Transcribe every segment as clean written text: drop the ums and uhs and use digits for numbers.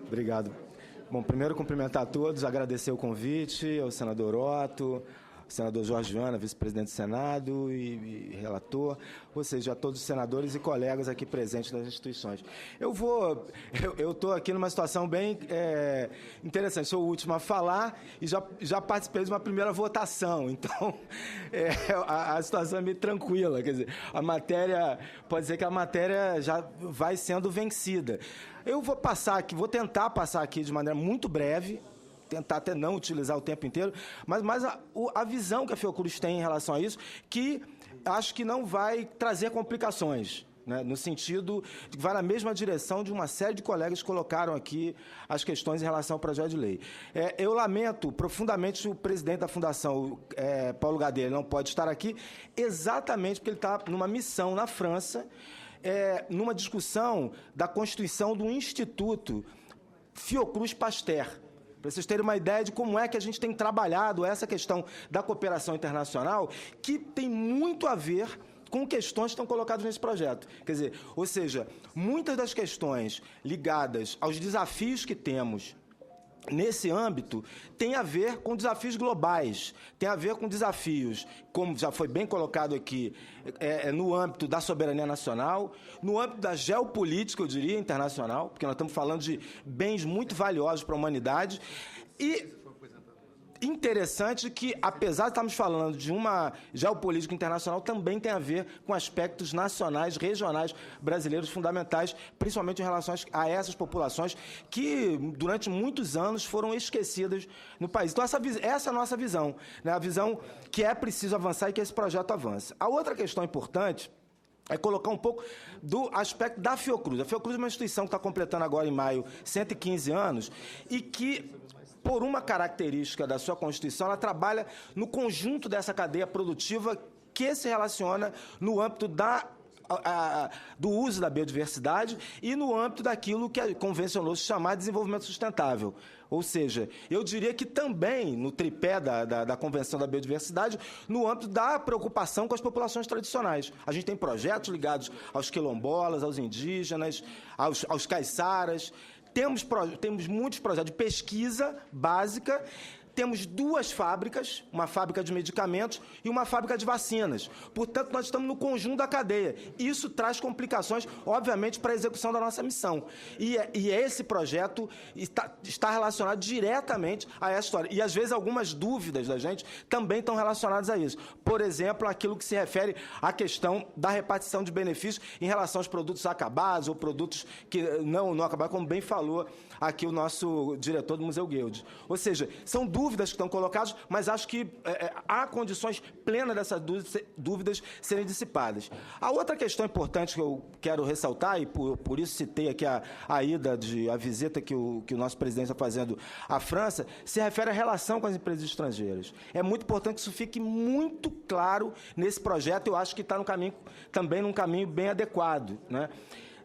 Obrigado. Bom, primeiro cumprimentar a todos, agradecer o convite ao senador Otto, ao senador Jorge Viana, vice-presidente do Senado e relator, ou seja, a todos os senadores e colegas aqui presentes das instituições. Eu estou aqui numa situação bem interessante, sou o último a falar e já participei de uma primeira votação, então a situação é meio tranquila, quer dizer, pode dizer que a matéria já vai sendo vencida. Eu vou tentar passar aqui de maneira muito breve, tentar até não utilizar o tempo inteiro, mas a visão que a Fiocruz tem em relação a isso, que acho que não vai trazer complicações, né, no sentido de que vai na mesma direção de uma série de colegas que colocaram aqui as questões em relação ao projeto de lei. Eu lamento profundamente o presidente da Fundação, Paulo Gadelha, não pode estar aqui, exatamente porque ele está numa missão na França, numa discussão da constituição do Instituto Fiocruz Pasteur, para vocês terem uma ideia de como é que a gente tem trabalhado essa questão da cooperação internacional, que tem muito a ver com questões que estão colocadas nesse projeto. Quer dizer, ou seja, muitas das questões ligadas aos desafios que temos nesse âmbito tem a ver com desafios globais, tem a ver com desafios, como já foi bem colocado aqui, no âmbito da soberania nacional, no âmbito da geopolítica, eu diria, internacional, porque nós estamos falando de bens muito valiosos para a humanidade, e interessante que, apesar de estarmos falando de uma geopolítica internacional, também tem a ver com aspectos nacionais, regionais, brasileiros fundamentais, principalmente em relação a essas populações que, durante muitos anos, foram esquecidas no país. Então, essa é a nossa visão, né? A visão que é preciso avançar e que esse projeto avance. A outra questão importante é colocar um pouco do aspecto da Fiocruz. A Fiocruz é uma instituição que está completando agora, em maio, 115 anos, e que, por uma característica da sua Constituição, ela trabalha no conjunto dessa cadeia produtiva que se relaciona no âmbito do uso da biodiversidade e no âmbito daquilo que convencionou-se chamar de desenvolvimento sustentável. Ou seja, eu diria que também, no tripé da Convenção da Biodiversidade, no âmbito da preocupação com as populações tradicionais. A gente tem projetos ligados aos quilombolas, aos indígenas, aos caiçaras. Temos muitos projetos de pesquisa básica, temos 2 fábricas, uma fábrica de medicamentos e uma fábrica de vacinas. Portanto, nós estamos no conjunto da cadeia. Isso traz complicações, obviamente, para a execução da nossa missão. E esse projeto está relacionado diretamente a essa história. E, às vezes, algumas dúvidas da gente também estão relacionadas a isso. Por exemplo, aquilo que se refere à questão da repartição de benefícios em relação aos produtos acabados ou produtos que não acabaram, como bem falou aqui o nosso diretor do Museu Guild. Ou seja, são dúvidas que estão colocadas, mas acho que há condições plenas dessas dúvidas serem dissipadas. A outra questão importante que eu quero ressaltar, e por isso citei aqui a visita que o nosso presidente está fazendo à França, se refere à relação com as empresas estrangeiras. É muito importante que isso fique muito claro nesse projeto, eu acho que está também num caminho bem adequado, né?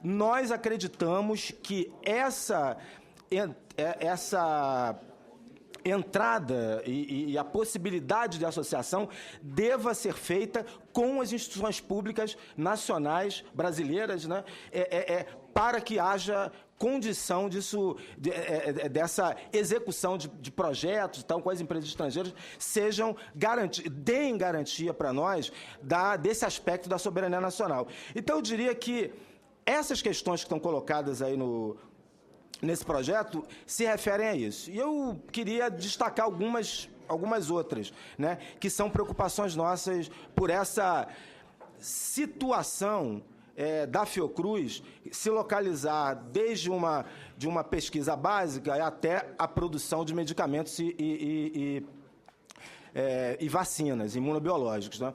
Nós acreditamos que essa entrada e a possibilidade de associação deva ser feita com as instituições públicas nacionais brasileiras, né, para que haja condição dessa execução de projetos, então, com as empresas estrangeiras, deem garantia para nós desse aspecto da soberania nacional. Então, eu diria que essas questões que estão colocadas aí nesse projeto se referem a isso. E eu queria destacar algumas outras, né, que são preocupações nossas por essa situação da Fiocruz se localizar desde de uma pesquisa básica até a produção de medicamentos e vacinas imunobiológicos, né?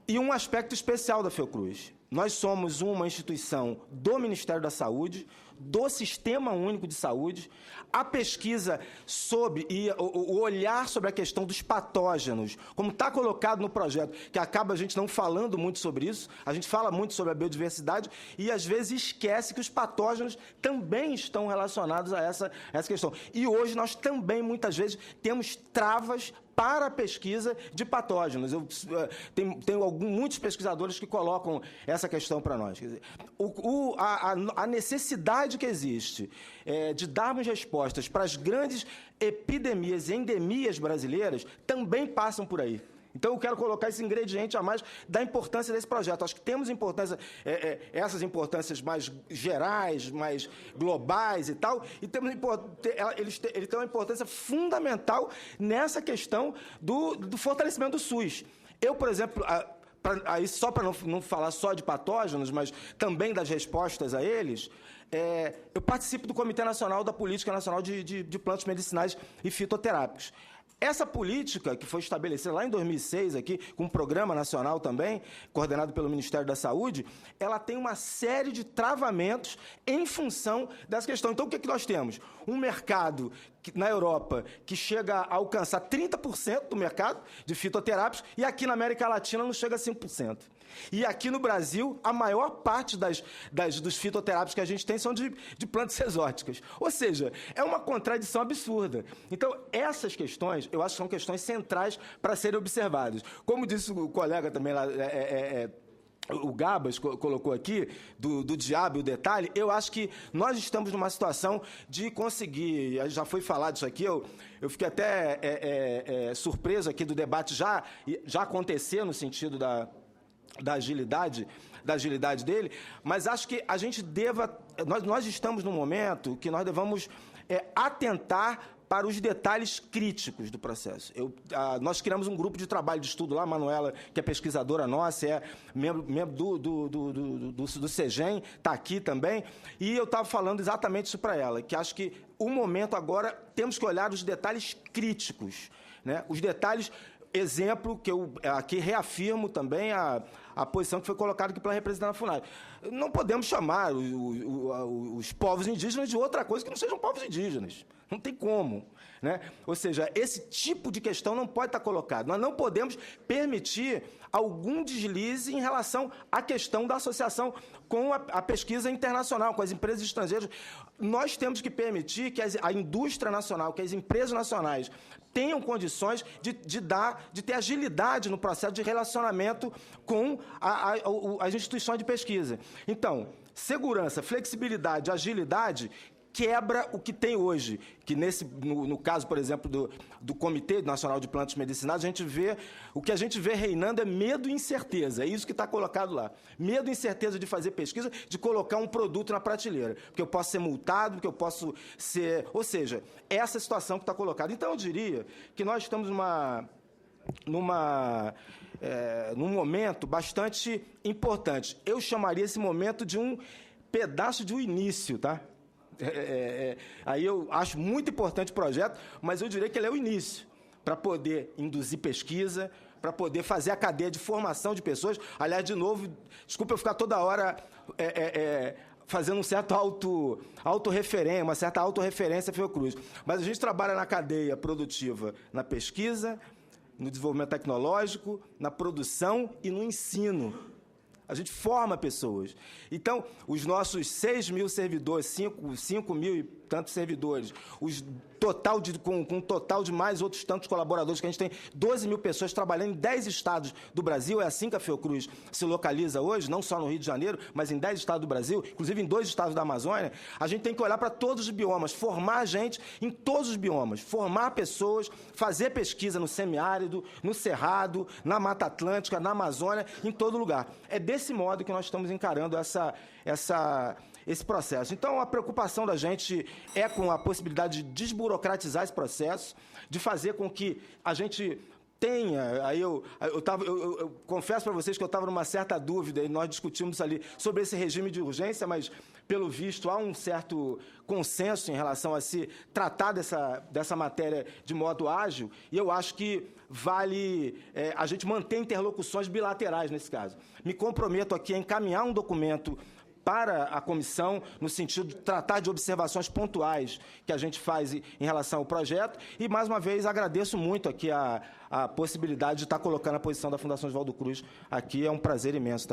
E um aspecto especial da Fiocruz. Nós somos uma instituição do Ministério da Saúde, do Sistema Único de Saúde. A pesquisa e o olhar sobre a questão dos patógenos, como está colocado no projeto, que acaba a gente não falando muito sobre isso, a gente fala muito sobre a biodiversidade e, às vezes, esquece que os patógenos também estão relacionados a essa questão. E hoje nós também, muitas vezes, temos travas para a pesquisa de patógenos. Tenho muitos pesquisadores que colocam essa questão para nós. Quer dizer, a necessidade que existe de darmos respostas para as grandes epidemias e endemias brasileiras também passam por aí. Então, eu quero colocar esse ingrediente a mais da importância desse projeto. Acho que temos importância, essas importâncias mais gerais, mais globais e tal, e ele tem uma importância fundamental nessa questão do fortalecimento do SUS. Eu, por exemplo, só para não falar só de patógenos, mas também das respostas a eles, eu participo do Comitê Nacional da Política Nacional de Plantas Medicinais e Fitoterápicos. Essa política, que foi estabelecida lá em 2006, aqui, com um programa nacional também, coordenado pelo Ministério da Saúde, ela tem uma série de travamentos em função dessa questão. Então, o que nós temos? Um mercado na Europa que chega a alcançar 30% do mercado de fitoterápicos e aqui na América Latina não chega a 5%. E aqui no Brasil, a maior parte dos fitoterápicos que a gente tem são de plantas exóticas. Ou seja, é uma contradição absurda. Então, essas questões, eu acho que são questões centrais para serem observadas. Como disse o colega também lá, o Gabas colocou aqui, do diabo e o detalhe, eu acho que nós estamos numa situação de conseguir, já foi falado isso aqui, eu fiquei até surpreso aqui do debate já acontecer no sentido da agilidade dele, mas acho que a gente nós estamos num momento que nós devamos atentar para os detalhes críticos do processo. Nós criamos um grupo de trabalho de estudo lá, a Manuela, que é pesquisadora nossa, é membro do CEGEM, está aqui também, e eu estava falando exatamente isso para ela, que acho que o momento agora, temos que olhar os detalhes críticos, né? Os detalhes. Exemplo que eu aqui reafirmo também a posição que foi colocada aqui pela representante da FUNAI. Não podemos chamar os povos indígenas de outra coisa que não sejam povos indígenas. Não tem como, né? Ou seja, esse tipo de questão não pode estar colocado. Nós não podemos permitir algum deslize em relação à questão da associação com a pesquisa internacional, com as empresas estrangeiras. Nós temos que permitir que a indústria nacional, que as empresas nacionais tenham condições de ter agilidade no processo de relacionamento com as instituições de pesquisa. Então, segurança, flexibilidade, agilidade quebra o que tem hoje, que no caso, por exemplo, do Comitê Nacional de Plantas Medicinais, o que a gente vê reinando é medo e incerteza, é isso que está colocado lá. Medo e incerteza de fazer pesquisa, de colocar um produto na prateleira, porque eu posso ser multado, porque eu posso ser... Ou seja, essa situação que está colocada. Então, eu diria que nós estamos num momento bastante importante. Eu chamaria esse momento de um pedaço de um início, tá? Aí eu acho muito importante o projeto, mas eu diria que ele é o início para poder induzir pesquisa, para poder fazer a cadeia de formação de pessoas. Aliás, de novo, desculpa eu ficar toda hora fazendo um certo uma certa autorreferência à Fiocruz, mas a gente trabalha na cadeia produtiva, na pesquisa, no desenvolvimento tecnológico, na produção e no ensino. A gente forma pessoas. Então, os nossos 6 mil servidores, 5 mil e tantos servidores, com um total de mais outros tantos colaboradores, que a gente tem 12 mil pessoas trabalhando em 10 estados do Brasil, é assim que a Fiocruz se localiza hoje, não só no Rio de Janeiro, mas em 10 estados do Brasil, inclusive em 2 estados da Amazônia. A gente tem que olhar para todos os biomas, formar gente em todos os biomas, formar pessoas, fazer pesquisa no semiárido, no Cerrado, na Mata Atlântica, na Amazônia, em todo lugar. É desse modo que nós estamos encarando esse processo. Então, a preocupação da gente é com a possibilidade de desburocratizar esse processo, de fazer com que a gente tenha... Aí eu confesso para vocês que eu estava numa certa dúvida, e nós discutimos ali sobre esse regime de urgência, mas, pelo visto, há um certo consenso em relação a se tratar dessa matéria de modo ágil, e eu acho que vale a gente manter interlocuções bilaterais nesse caso. Me comprometo aqui a encaminhar um documento para a comissão, no sentido de tratar de observações pontuais que a gente faz em relação ao projeto. E, mais uma vez, agradeço muito aqui a possibilidade de estar colocando a posição da Fundação Oswaldo Cruz aqui. É um prazer imenso estar aqui.